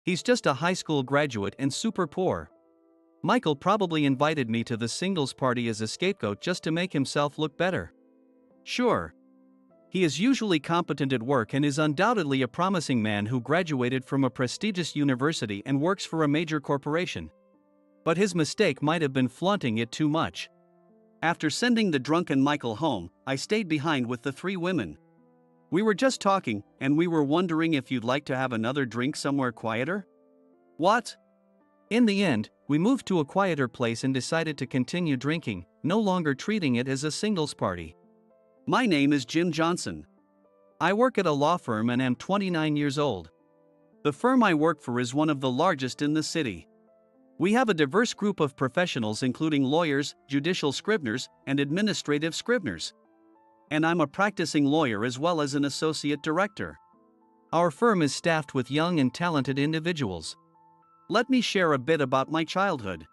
He's just a high school graduate and super poor. Michael probably invited me to the singles party as a scapegoat just to make himself look better. Sure. He is usually competent at work and is undoubtedly a promising man who graduated from a prestigious university and works for a major corporation. But his mistake might have been flaunting it too much. After sending the drunken Michael home, I stayed behind with the three women. We were just talking, and we were wondering if you'd like to have another drink somewhere quieter? What? In the end, we moved to a quieter place and decided to continue drinking, no longer treating it as a singles party. My name is Jim Johnson. I work at a law firm and am 29 years old. The firm I work for is one of the largest in the city. We have a diverse group of professionals including lawyers, judicial scriveners, and administrative scriveners. And I'm a practicing lawyer as well as an associate director. Our firm is staffed with young and talented individuals. Let me share a bit about my childhood.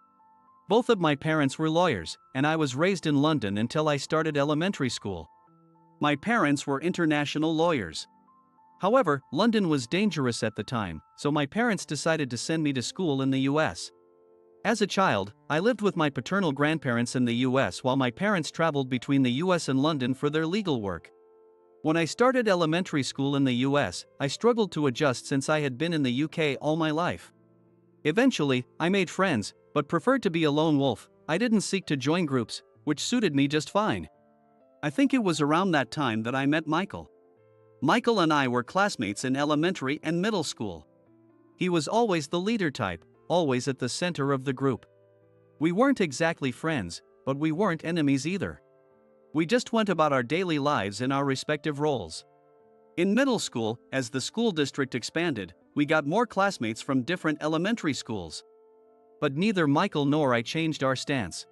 Both of my parents were lawyers, and I was raised in London until I started elementary school. My parents were international lawyers. However, London was dangerous at the time, so my parents decided to send me to school in the US. As a child, I lived with my paternal grandparents in the US while my parents traveled between the US and London for their legal work. When I started elementary school in the US, I struggled to adjust since I had been in the UK all my life. Eventually, I made friends, but preferred to be a lone wolf. I didn't seek to join groups, which suited me just fine. I think it was around that time that I met Michael. Michael and I were classmates in elementary and middle school. He was always the leader type, always at the center of the group. We weren't exactly friends, but we weren't enemies either. We just went about our daily lives in our respective roles. In middle school, as the school district expanded, we got more classmates from different elementary schools. But neither Michael nor I changed our stance.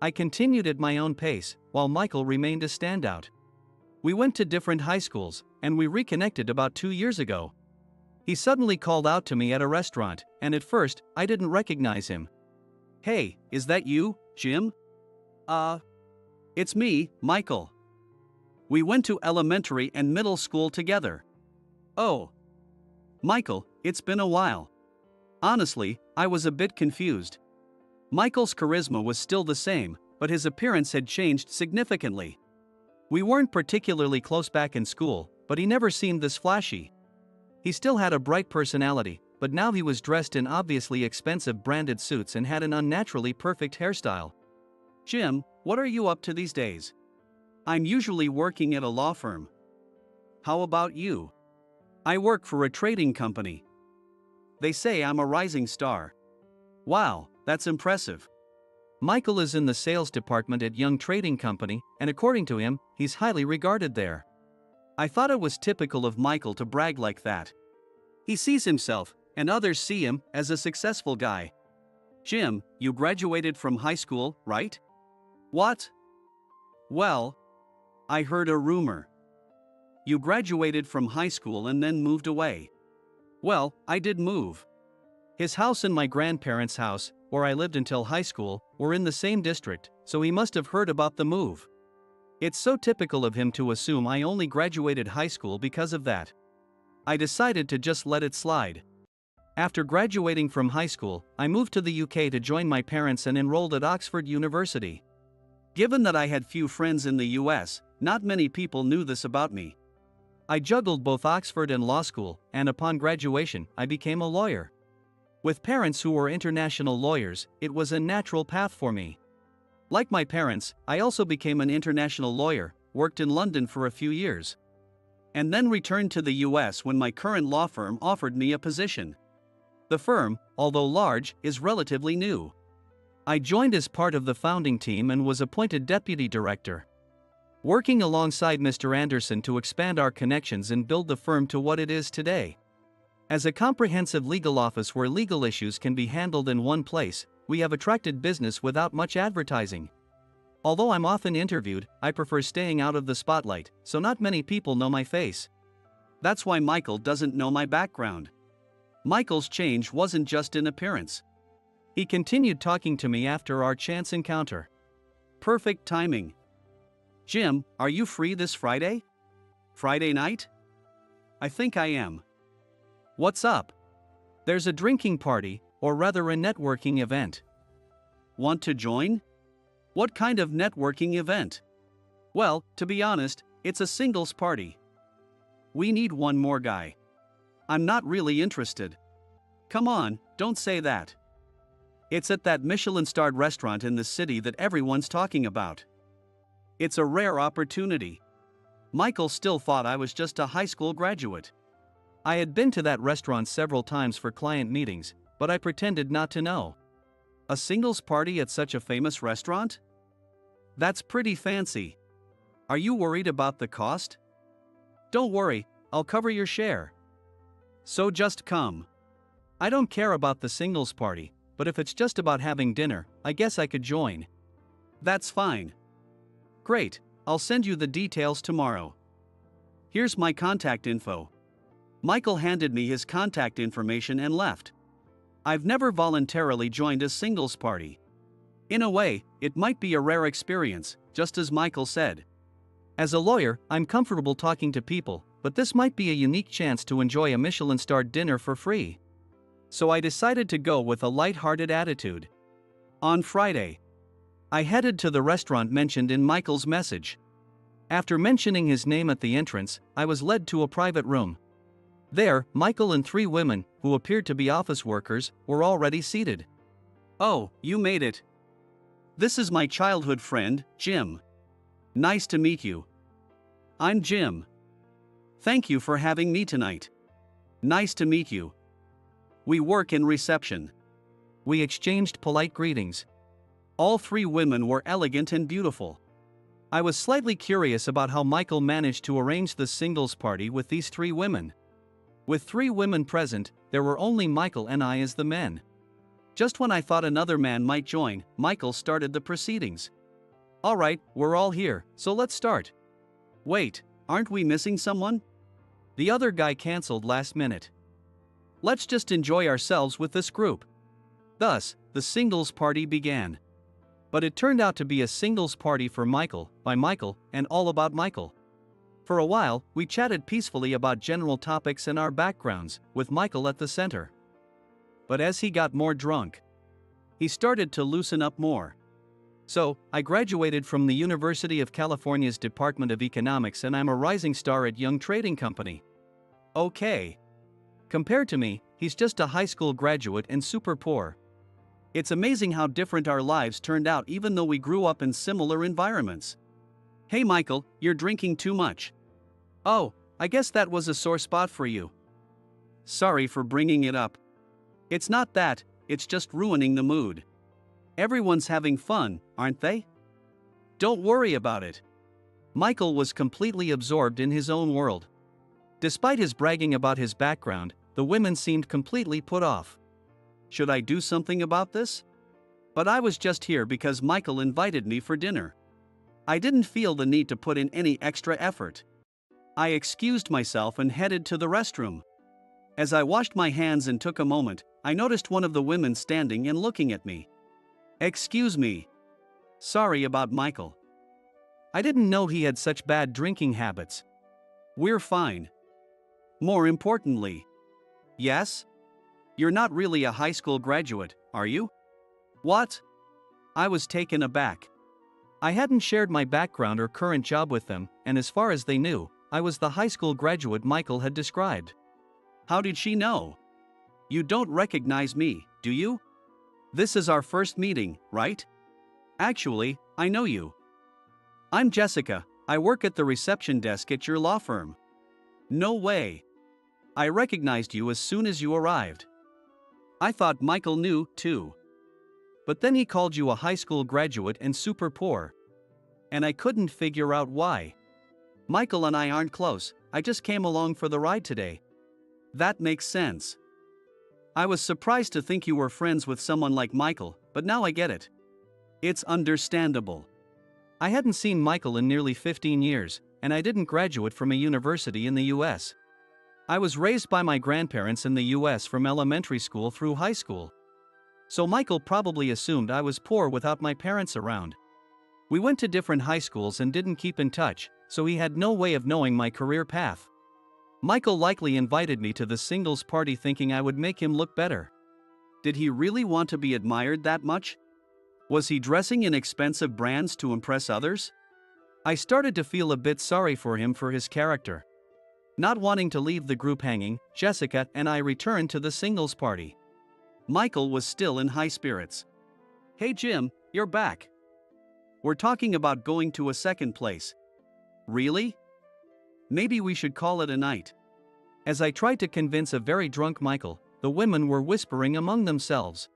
I continued at my own pace, while Michael remained a standout. We went to different high schools, and we reconnected about 2 years ago. He suddenly called out to me at a restaurant, and at first, I didn't recognize him. "Hey, is that you, Jim?" It's me, Michael. We went to elementary and middle school together." "Oh. Michael, it's been a while." Honestly, I was a bit confused. Michael's charisma was still the same, but his appearance had changed significantly. We weren't particularly close back in school, but he never seemed this flashy. He still had a bright personality, but now he was dressed in obviously expensive branded suits and had an unnaturally perfect hairstyle. "Jim, what are you up to these days?" "I'm usually working at a law firm." "How about you?" "I work for a trading company." "They say I'm a rising star." "Wow, that's impressive." Michael is in the sales department at Young Trading Company, and according to him, he's highly regarded there. I thought it was typical of Michael to brag like that. He sees himself, and others see him, as a successful guy. "Jim, you graduated from high school, right?" "What?" "Well, I heard a rumor. You graduated from high school and then moved away." "Well, I did move." His house and my grandparents' house, where I lived until high school, were in the same district, so he must have heard about the move. It's so typical of him to assume I only graduated high school because of that. I decided to just let it slide. After graduating from high school, I moved to the UK to join my parents and enrolled at Oxford University. Given that I had few friends in the US, not many people knew this about me. I juggled both Oxford and law school, and upon graduation, I became a lawyer. With parents who were international lawyers, it was a natural path for me. Like my parents, I also became an international lawyer, worked in London for a few years, and then returned to the US when my current law firm offered me a position. The firm, although large, is relatively new. I joined as part of the founding team and was appointed deputy director, working alongside Mr. Anderson to expand our connections and build the firm to what it is today. As a comprehensive legal office where legal issues can be handled in one place, we have attracted business without much advertising. Although I'm often interviewed, I prefer staying out of the spotlight, so not many people know my face. That's why Michael doesn't know my background. Michael's change wasn't just in appearance. He continued talking to me after our chance encounter. Perfect timing. "Jim, are you free this Friday?" "Friday night? I think I am." "What's up?" There's a drinking party, or rather a networking event. Want to join? What kind of networking event? Well, to be honest, it's a singles party. We need one more guy. I'm not really interested. Come on, don't say that. It's at that Michelin-starred restaurant in the city that everyone's talking about. It's a rare opportunity. Michael still thought I was just a high school graduate. I had been to that restaurant several times for client meetings, but I pretended not to know. A singles party at such a famous restaurant? That's pretty fancy. Are you worried about the cost? Don't worry, I'll cover your share. So just come. I don't care about the singles party, but if it's just about having dinner, I guess I could join. That's fine. Great, I'll send you the details tomorrow. Here's my contact info. Michael handed me his contact information and left. I've never voluntarily joined a singles party. In a way, it might be a rare experience, just as Michael said. As a lawyer, I'm comfortable talking to people, but this might be a unique chance to enjoy a Michelin-starred dinner for free. So I decided to go with a light-hearted attitude. On Friday, I headed to the restaurant mentioned in Michael's message. After mentioning his name at the entrance, I was led to a private room. There, Michael and 3 women, who appeared to be office workers, were already seated. Oh, you made it. This is my childhood friend, Jim. Nice to meet you. I'm Jim. Thank you for having me tonight. Nice to meet you. We work in reception. We exchanged polite greetings. All 3 women were elegant and beautiful. I was slightly curious about how Michael managed to arrange the singles party with these 3 women. With 3 women present, there were only Michael and I as the men. Just when I thought another man might join, Michael started the proceedings. Alright, we're all here, so let's start. Wait, aren't we missing someone? The other guy cancelled last minute. Let's just enjoy ourselves with this group. Thus, the singles party began. But it turned out to be a singles party for Michael, by Michael, and all about Michael. For a while, we chatted peacefully about general topics and our backgrounds, with Michael at the center. But as he got more drunk, he started to loosen up more. So, I graduated from the University of California's Department of Economics and I'm a rising star at Young Trading Company. Okay. Compared to me, he's just a high school graduate and super poor. It's amazing how different our lives turned out even though we grew up in similar environments. Hey Michael, you're drinking too much. Oh, I guess that was a sore spot for you. Sorry for bringing it up. It's not that, it's just ruining the mood. Everyone's having fun, aren't they? Don't worry about it. Michael was completely absorbed in his own world. Despite his bragging about his background, the women seemed completely put off. Should I do something about this? But I was just here because Michael invited me for dinner. I didn't feel the need to put in any extra effort. I excused myself and headed to the restroom. As I washed my hands and took a moment, I noticed one of the women standing and looking at me. Excuse me. Sorry about Michael. I didn't know he had such bad drinking habits. We're fine. More importantly. Yes? You're not really a high school graduate, are you? What? I was taken aback. I hadn't shared my background or current job with them, and as far as they knew, I was the high school graduate Michael had described. How did she know? You don't recognize me, do you? This is our first meeting, right? Actually, I know you. I'm Jessica, I work at the reception desk at your law firm. No way. I recognized you as soon as you arrived. I thought Michael knew, too. But then he called you a high school graduate and super poor. And I couldn't figure out why. Michael and I aren't close, I just came along for the ride today. That makes sense. I was surprised to think you were friends with someone like Michael, but now I get it. It's understandable. I hadn't seen Michael in nearly 15 years, and I didn't graduate from a university in the US. I was raised by my grandparents in the US from elementary school through high school. So Michael probably assumed I was poor without my parents around. We went to different high schools and didn't keep in touch, so he had no way of knowing my career path. Michael likely invited me to the singles party thinking I would make him look better. Did he really want to be admired that much? Was he dressing in expensive brands to impress others? I started to feel a bit sorry for him for his character. Not wanting to leave the group hanging, Jessica and I returned to the singles party. Michael was still in high spirits. "Hey Jim, you're back. We're talking about going to a second place." "Really? Maybe we should call it a night." As I tried to convince a very drunk Michael, the women were whispering among themselves.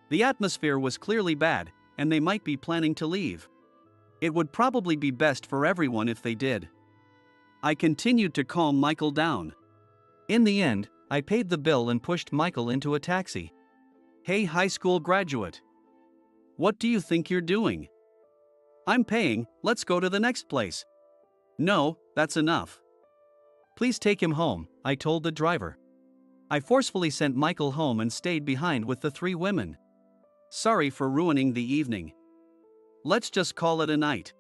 The atmosphere was clearly bad, and they might be planning to leave. It would probably be best for everyone if they did. I continued to calm Michael down. In the end, I paid the bill and pushed Michael into a taxi. "Hey high school graduate. What do you think you're doing? I'm paying, let's go to the next place." "No, that's enough. Please take him home," I told the driver. I forcefully sent Michael home and stayed behind with the three women. "Sorry for ruining the evening. Let's just call it a night.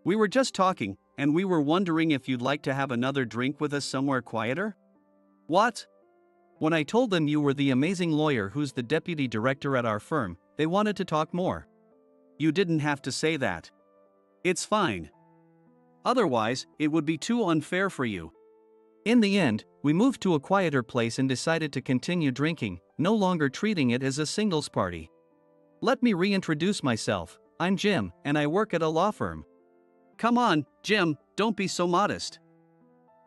We were just talking, and we were wondering if you'd like to have another drink with us somewhere quieter." "What?" When I told them you were the amazing lawyer who's the deputy director at our firm, they wanted to talk more. "You didn't have to say that. It's fine. Otherwise, it would be too unfair for you." In the end, we moved to a quieter place and decided to continue drinking, no longer treating it as a singles party. Let me reintroduce myself. I'm Jim, and I work at a law firm. "Come on, Jim, don't be so modest.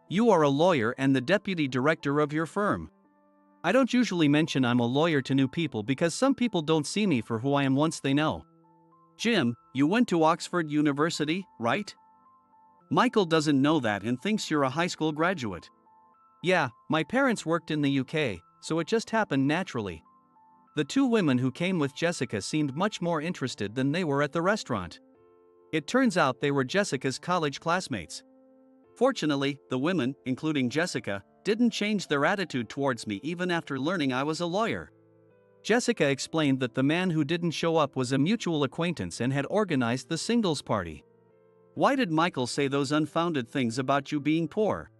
You are a lawyer and the deputy director of your firm." I don't usually mention I'm a lawyer to new people because some people don't see me for who I am once they know. "Jim, you went to Oxford University, right? Michael doesn't know that and thinks you're a high school graduate." "Yeah, my parents worked in the UK, so it just happened naturally." The two women who came with Jessica seemed much more interested than they were at the restaurant. It turns out they were Jessica's college classmates. Fortunately, the women, including Jessica, didn't change their attitude towards me even after learning I was a lawyer. Jessica explained that the man who didn't show up was a mutual acquaintance and had organized the singles party. "Why did Michael say those unfounded things about you being poor?"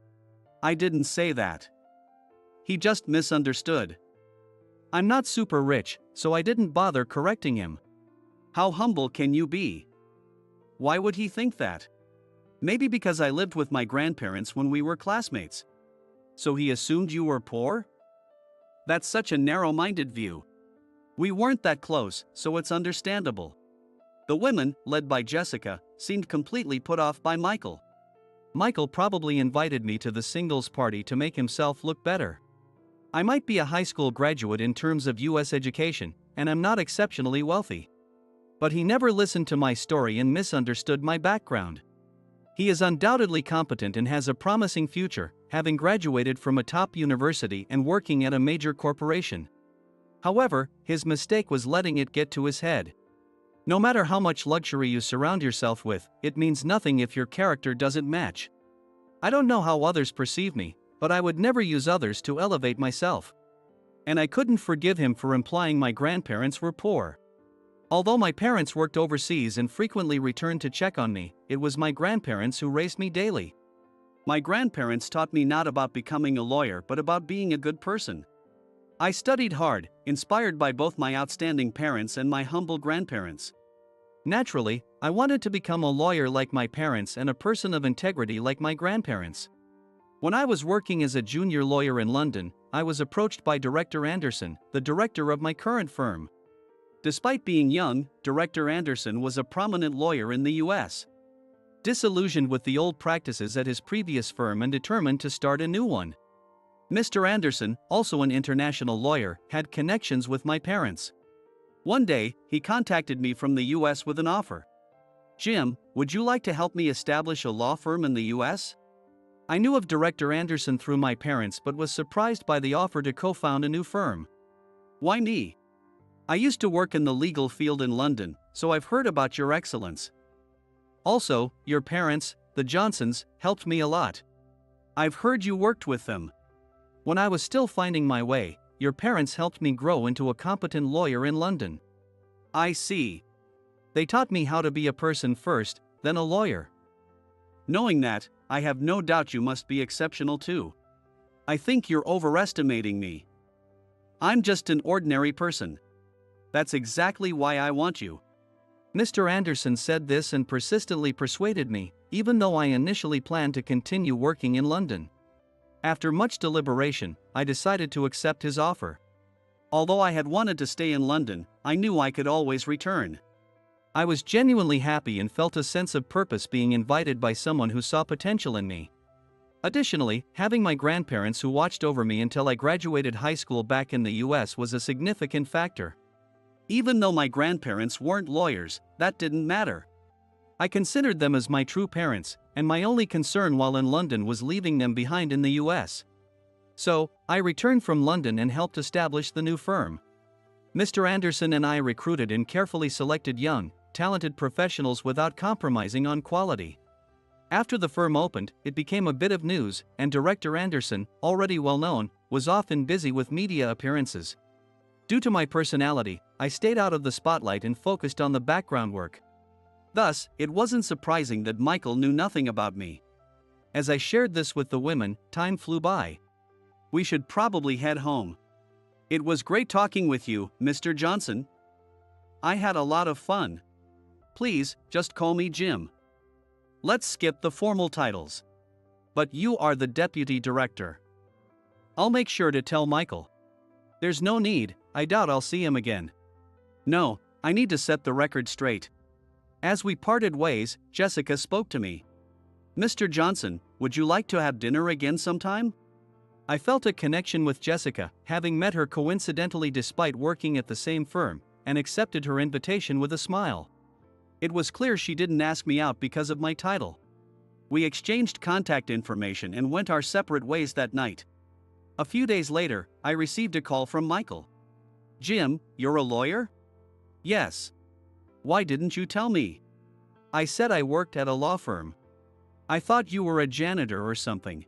"I didn't say that. He just misunderstood. I'm not super rich, so I didn't bother correcting him." "How humble can you be? Why would he think that?" "Maybe because I lived with my grandparents when we were classmates. So he assumed you were poor?" That's such a narrow-minded view. We weren't that close, so it's understandable. The women, led by Jessica, seemed completely put off by Michael. Michael probably invited me to the singles party to make himself look better. I might be a high school graduate in terms of US education, and I'm not exceptionally wealthy. But he never listened to my story and misunderstood my background. He is undoubtedly competent and has a promising future, having graduated from a top university and working at a major corporation. However, his mistake was letting it get to his head. No matter how much luxury you surround yourself with, it means nothing if your character doesn't match. I don't know how others perceive me, but I would never use others to elevate myself. And I couldn't forgive him for implying my grandparents were poor. Although my parents worked overseas and frequently returned to check on me, it was my grandparents who raised me daily. My grandparents taught me not about becoming a lawyer but about being a good person. I studied hard, inspired by both my outstanding parents and my humble grandparents. Naturally, I wanted to become a lawyer like my parents and a person of integrity like my grandparents. When I was working as a junior lawyer in London, I was approached by Director Anderson, the director of my current firm. Despite being young, Director Anderson was a prominent lawyer in the US. Disillusioned with the old practices at his previous firm and determined to start a new one. Mr. Anderson, also an international lawyer, had connections with my parents. One day, he contacted me from the US with an offer. "Jim, would you like to help me establish a law firm in the US?" I knew of Director Anderson through my parents but was surprised by the offer to co-found a new firm. "Why me? I used to work in the legal field in London, so I've heard about your excellence. Also, your parents, the Johnsons, helped me a lot. I've heard you worked with them. When I was still finding my way, your parents helped me grow into a competent lawyer in London." "I see. They taught me how to be a person first, then a lawyer." "Knowing that, I have no doubt you must be exceptional too." I think you're overestimating me. I'm just an ordinary person. That's exactly why I want you." Mr. Anderson said this and persistently persuaded me, even though I initially planned to continue working in London. After much deliberation, I decided to accept his offer. Although I had wanted to stay in London, I knew I could always return. I was genuinely happy and felt a sense of purpose being invited by someone who saw potential in me. Additionally, having my grandparents who watched over me until I graduated high school back in the US was a significant factor. Even though my grandparents weren't lawyers, that didn't matter. I considered them as my true parents, and my only concern while in London was leaving them behind in the US. So, I returned from London and helped establish the new firm. Mr. Anderson and I recruited and carefully selected young, talented professionals without compromising on quality. After the firm opened, it became a bit of news, and Director Anderson, already well known, was often busy with media appearances. Due to my personality, I stayed out of the spotlight and focused on the background work. Thus, it wasn't surprising that Michael knew nothing about me. As I shared this with the women, time flew by. "We should probably head home. It was great talking with you, Mr. Johnson. I had a lot of fun. Please, just call me Jim. Let's skip the formal titles. But you are the deputy director." "I'll make sure to tell Michael." "There's no need, I doubt I'll see him again." "No, I need to set the record straight." As we parted ways, Jessica spoke to me. "Mr. Johnson, would you like to have dinner again sometime?" I felt a connection with Jessica, having met her coincidentally despite working at the same firm, and accepted her invitation with a smile. It was clear she didn't ask me out because of my title. We exchanged contact information and went our separate ways that night. A few days later, I received a call from Michael. "Jim, you're a lawyer?" "Yes." "Why didn't you tell me?" "I said I worked at a law firm." "I thought you were a janitor or something."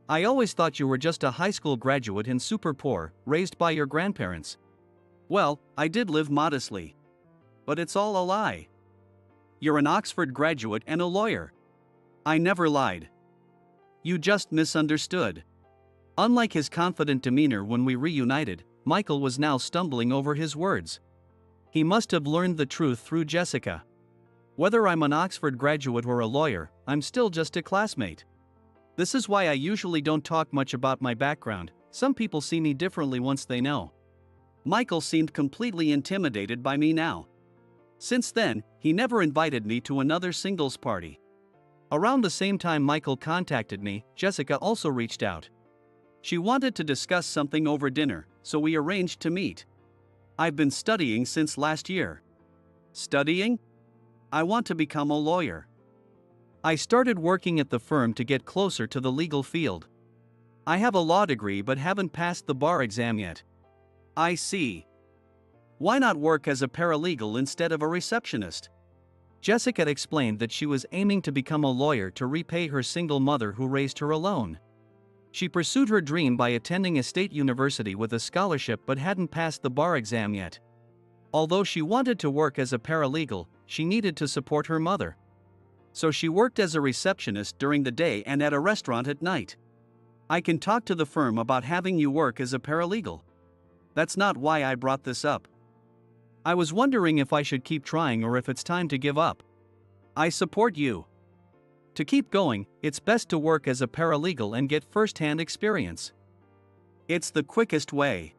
"I always thought you were just a high school graduate and super poor, raised by your grandparents." "Well, I did live modestly. But it's all a lie. You're an Oxford graduate and a lawyer." "I never lied." "You just misunderstood." Unlike his confident demeanor when we reunited, Michael was now stumbling over his words. He must have learned the truth through Jessica. Whether I'm an Oxford graduate or a lawyer, I'm still just a classmate. This is why I usually don't talk much about my background. Some people see me differently once they know. Michael seemed completely intimidated by me now. Since then, he never invited me to another singles party. Around the same time Michael contacted me, Jessica also reached out. She wanted to discuss something over dinner, so we arranged to meet. "I've been studying since last year." "Studying?" "I want to become a lawyer." I started working at the firm to get closer to the legal field. "I have a law degree but haven't passed the bar exam yet." "I see. Why not work as a paralegal instead of a receptionist?" Jessica explained that she was aiming to become a lawyer to repay her single mother who raised her alone. She pursued her dream by attending a state university with a scholarship but hadn't passed the bar exam yet. Although she wanted to work as a paralegal, she needed to support her mother. So she worked as a receptionist during the day and at a restaurant at night. "I can talk to the firm about having you work as a paralegal." "That's not why I brought this up. I was wondering if I should keep trying or if it's time to give up." "I support you. To keep going, it's best to work as a paralegal and get first-hand experience. It's the quickest way."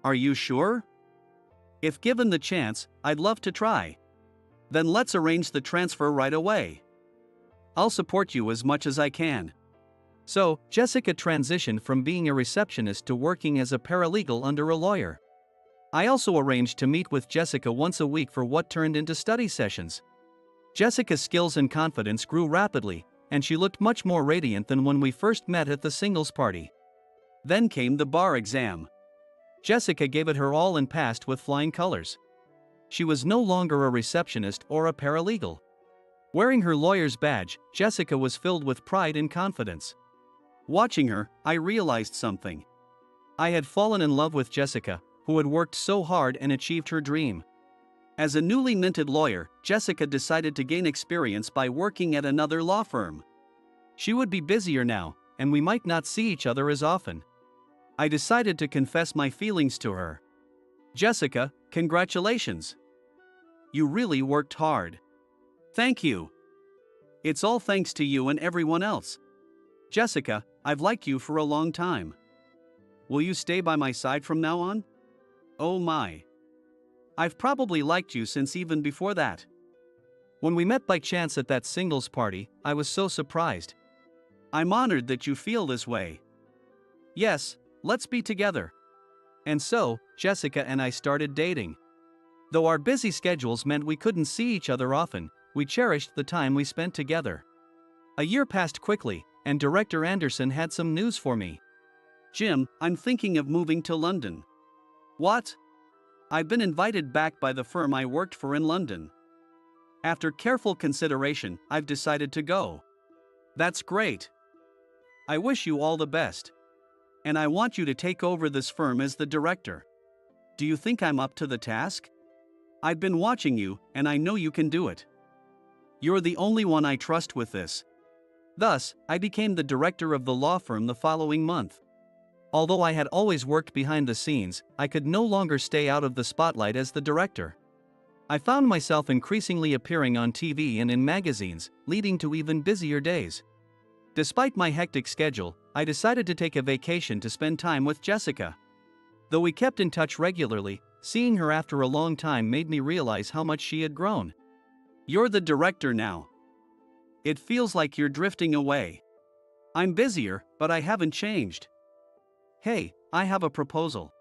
"Are you sure?" "If given the chance, I'd love to try." "Then let's arrange the transfer right away. I'll support you as much as I can." So, Jessica transitioned from being a receptionist to working as a paralegal under a lawyer. I also arranged to meet with Jessica once a week for what turned into study sessions. Jessica's skills and confidence grew rapidly, and she looked much more radiant than when we first met at the singles party. Then came the bar exam. Jessica gave it her all and passed with flying colors. She was no longer a receptionist or a paralegal. Wearing her lawyer's badge, Jessica was filled with pride and confidence. Watching her, I realized something. I had fallen in love with Jessica, who had worked so hard and achieved her dream. As a newly minted lawyer, Jessica decided to gain experience by working at another law firm. She would be busier now, and we might not see each other as often. I decided to confess my feelings to her. Jessica, congratulations. You really worked hard. Thank you. It's all thanks to you and everyone else. Jessica, I've liked you for a long time. Will you stay by my side from now on? Oh my. I've probably liked you since even before that. When we met by chance at that singles party, I was so surprised. I'm honored that you feel this way. Yes, let's be together. And so, Jessica and I started dating. Though our busy schedules meant we couldn't see each other often, we cherished the time we spent together. A year passed quickly, and Director Anderson had some news for me. Jim, I'm thinking of moving to London. What? I've been invited back by the firm I worked for in London. After careful consideration, I've decided to go. That's great. I wish you all the best. And I want you to take over this firm as the director. Do you think I'm up to the task? I've been watching you, and I know you can do it. You're the only one I trust with this. Thus, I became the director of the law firm the following month. Although I had always worked behind the scenes, I could no longer stay out of the spotlight as the director. I found myself increasingly appearing on TV and in magazines, leading to even busier days. Despite my hectic schedule, I decided to take a vacation to spend time with Jessica. Though we kept in touch regularly, seeing her after a long time made me realize how much she had grown. You're the director now. It feels like you're drifting away. I'm busier, but I haven't changed. Hey, I have a proposal.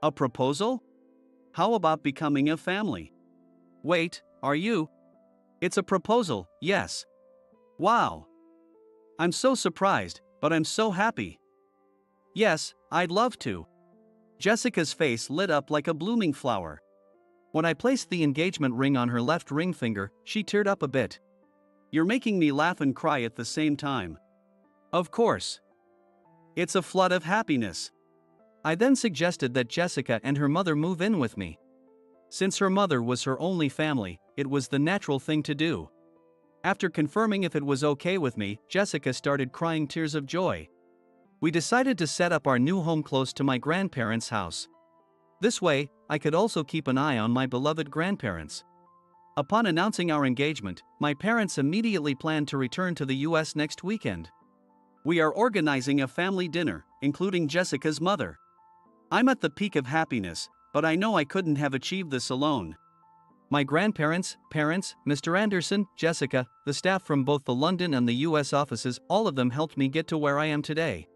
A proposal? How about becoming a family? Wait, are you? It's a proposal, yes. Wow. I'm so surprised, but I'm so happy. Yes, I'd love to. Jessica's face lit up like a blooming flower. When I placed the engagement ring on her left ring finger, she teared up a bit. You're making me laugh and cry at the same time. Of course. It's a flood of happiness. I then suggested that Jessica and her mother move in with me. Since her mother was her only family, it was the natural thing to do. After confirming if it was okay with me, Jessica started crying tears of joy. We decided to set up our new home close to my grandparents' house. This way, I could also keep an eye on my beloved grandparents. Upon announcing our engagement, my parents immediately planned to return to the US next weekend. We are organizing a family dinner, including Jessica's mother. I'm at the peak of happiness, but I know I couldn't have achieved this alone. My grandparents, parents, Mr. Anderson, Jessica, the staff from both the London and the US offices, all of them helped me get to where I am today.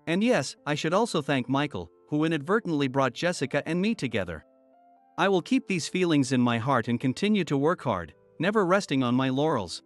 And yes, I should also thank Michael, who inadvertently brought Jessica and me together. I will keep these feelings in my heart and continue to work hard, never resting on my laurels.